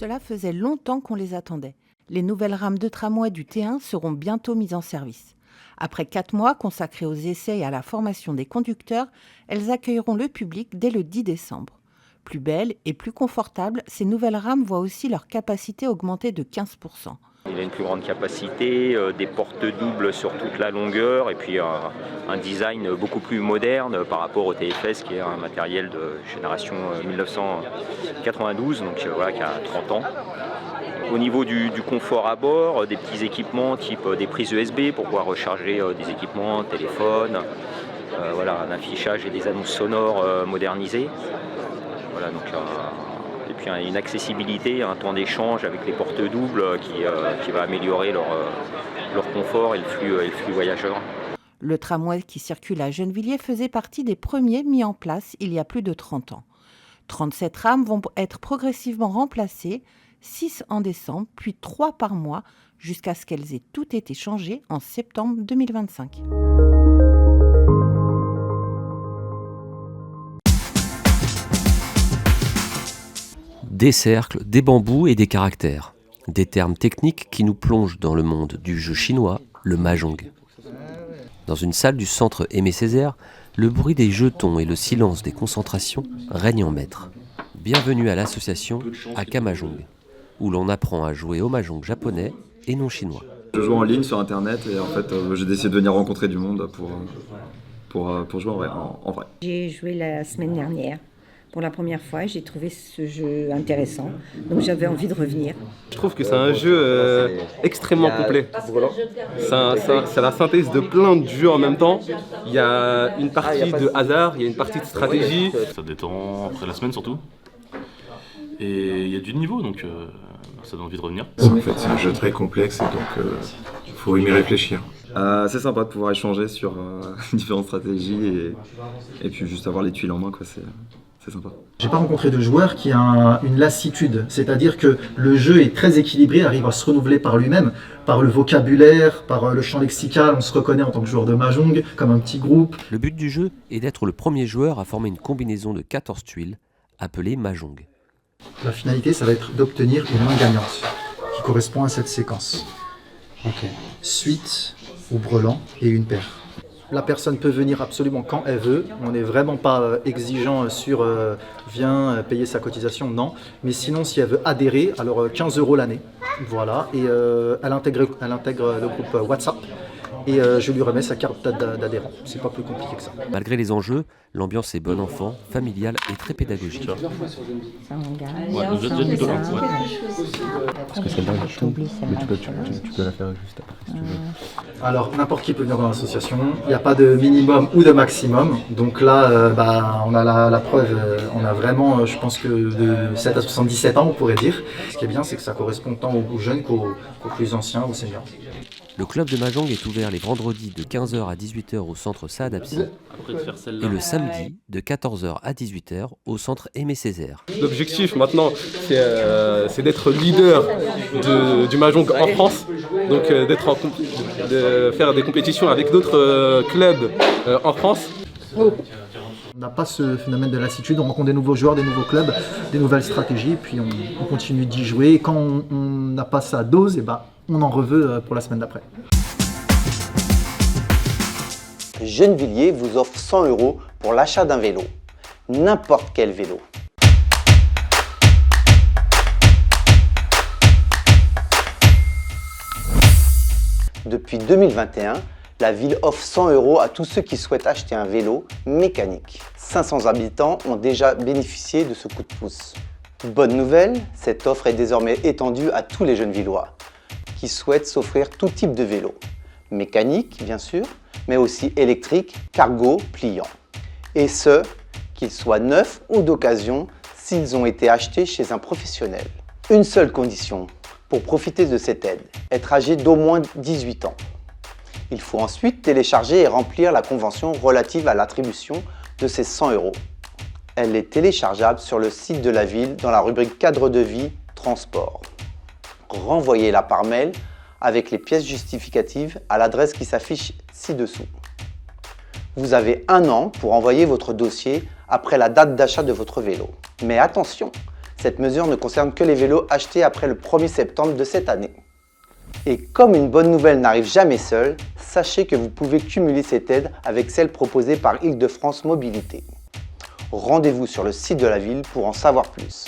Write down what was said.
Cela faisait longtemps qu'on les attendait. Les nouvelles rames de tramway du T1 seront bientôt mises en service. Après 4 mois consacrés aux essais et à la formation des conducteurs, elles accueilleront le public dès le 10 décembre. Plus belles et plus confortables, ces nouvelles rames voient aussi leur capacité augmenter de 15%. Il a une plus grande capacité, des portes doubles sur toute la longueur et puis un design beaucoup plus moderne par rapport au TFS qui est un matériel de génération 1992, donc qui a 30 ans. Au niveau du confort à bord, des petits équipements type des prises USB pour pouvoir recharger des équipements, téléphones, un affichage et des annonces sonores modernisées. Et puis une accessibilité, un temps d'échange avec les portes doubles qui va améliorer leur confort et le flux voyageur. Le tramway qui circule à Gennevilliers faisait partie des premiers mis en place il y a plus de 30 ans. 37 rames vont être progressivement remplacées, 6 en décembre, puis 3 par mois, jusqu'à ce qu'elles aient toutes été changées en septembre 2025. Des cercles, des bambous et des caractères. Des termes techniques qui nous plongent dans le monde du jeu chinois, le mahjong. Dans une salle du centre Aimé Césaire, le bruit des jetons et le silence des concentrations règnent en maître. Bienvenue à l'association Aka Mahjong, où l'on apprend à jouer au mahjong japonais et non chinois. Je joue en ligne sur internet et en fait j'ai décidé de venir rencontrer du monde pour jouer en vrai. J'ai joué la semaine dernière. Pour la première fois, j'ai trouvé ce jeu intéressant, donc j'avais envie de revenir. Je trouve que c'est un jeu extrêmement complet. C'est la synthèse de plein de jeux en même temps. Il y a une partie de hasard, il y a une partie de stratégie. Ça détend après la semaine surtout. Et il y a du niveau, donc ça donne envie de revenir. En fait, c'est un jeu très complexe et donc il faut y réfléchir. C'est sympa de pouvoir échanger sur différentes stratégies et puis juste avoir les tuiles en main, quoi. C'est sympa. J'ai pas rencontré de joueur qui a une lassitude, c'est-à-dire que le jeu est très équilibré, arrive à se renouveler par lui-même, par le vocabulaire, par le champ lexical, on se reconnaît en tant que joueur de mahjong, comme un petit groupe. Le but du jeu est d'être le premier joueur à former une combinaison de 14 tuiles, appelée mahjong. La finalité, ça va être d'obtenir une main gagnante, qui correspond à cette séquence. Suite ou brelan et une paire. La personne peut venir absolument quand elle veut. On n'est vraiment pas exigeant sur viens payer sa cotisation, non. Mais sinon, si elle veut adhérer, alors 15 € l'année. Voilà. Et elle intègre le groupe WhatsApp. Et je lui remets sa carte d'adhérent. C'est pas plus compliqué que ça. Malgré les enjeux, l'ambiance est bon enfant, familiale et très pédagogique. Ça engage, ça engage. Parce que c'est pas tout, mais tu peux la faire juste après si tu veux. Alors, n'importe qui peut venir dans l'association. Il n'y a pas de minimum ou de maximum. Donc là, on a la preuve. On a vraiment, je pense que de 7 à 77 ans, on pourrait dire. Ce qui est bien, c'est que ça correspond tant aux jeunes qu'aux plus anciens, aux seniors. Le club de mahjong est ouvert les vendredis de 15h à 18h au centre Saad Apsi et le samedi de 14h à 18h au centre Aimé Césaire. L'objectif maintenant, c'est d'être leader du mahjong en France, donc de faire des compétitions avec d'autres clubs en France. On n'a pas ce phénomène de lassitude, on rencontre des nouveaux joueurs, des nouveaux clubs, des nouvelles stratégies, puis on continue d'y jouer. Et quand on n'a pas sa dose, on en reveut pour la semaine d'après. Gennevilliers vous offre 100 € pour l'achat d'un vélo. N'importe quel vélo. Depuis 2021, la ville offre 100 € à tous ceux qui souhaitent acheter un vélo mécanique. 500 habitants ont déjà bénéficié de ce coup de pouce. Bonne nouvelle, cette offre est désormais étendue à tous les Gennevillois qui souhaitent s'offrir tout type de vélo. Mécanique, bien sûr, mais aussi électrique, cargo, pliant. Et ce, qu'ils soient neufs ou d'occasion, s'ils ont été achetés chez un professionnel. Une seule condition pour profiter de cette aide, être âgé d'au moins 18 ans. Il faut ensuite télécharger et remplir la convention relative à l'attribution de ces 100 €. Elle est téléchargeable sur le site de la ville dans la rubrique cadre de vie, transport. Renvoyez-la par mail avec les pièces justificatives à l'adresse qui s'affiche ci-dessous. Vous avez 1 an pour envoyer votre dossier après la date d'achat de votre vélo. Mais attention, Cette mesure ne concerne que les vélos achetés après le 1er septembre de cette année. Et comme une bonne nouvelle n'arrive jamais seule, sachez que vous pouvez cumuler cette aide avec celle proposée par Île-de-France Mobilité. Rendez-vous sur le site de la ville pour en savoir plus.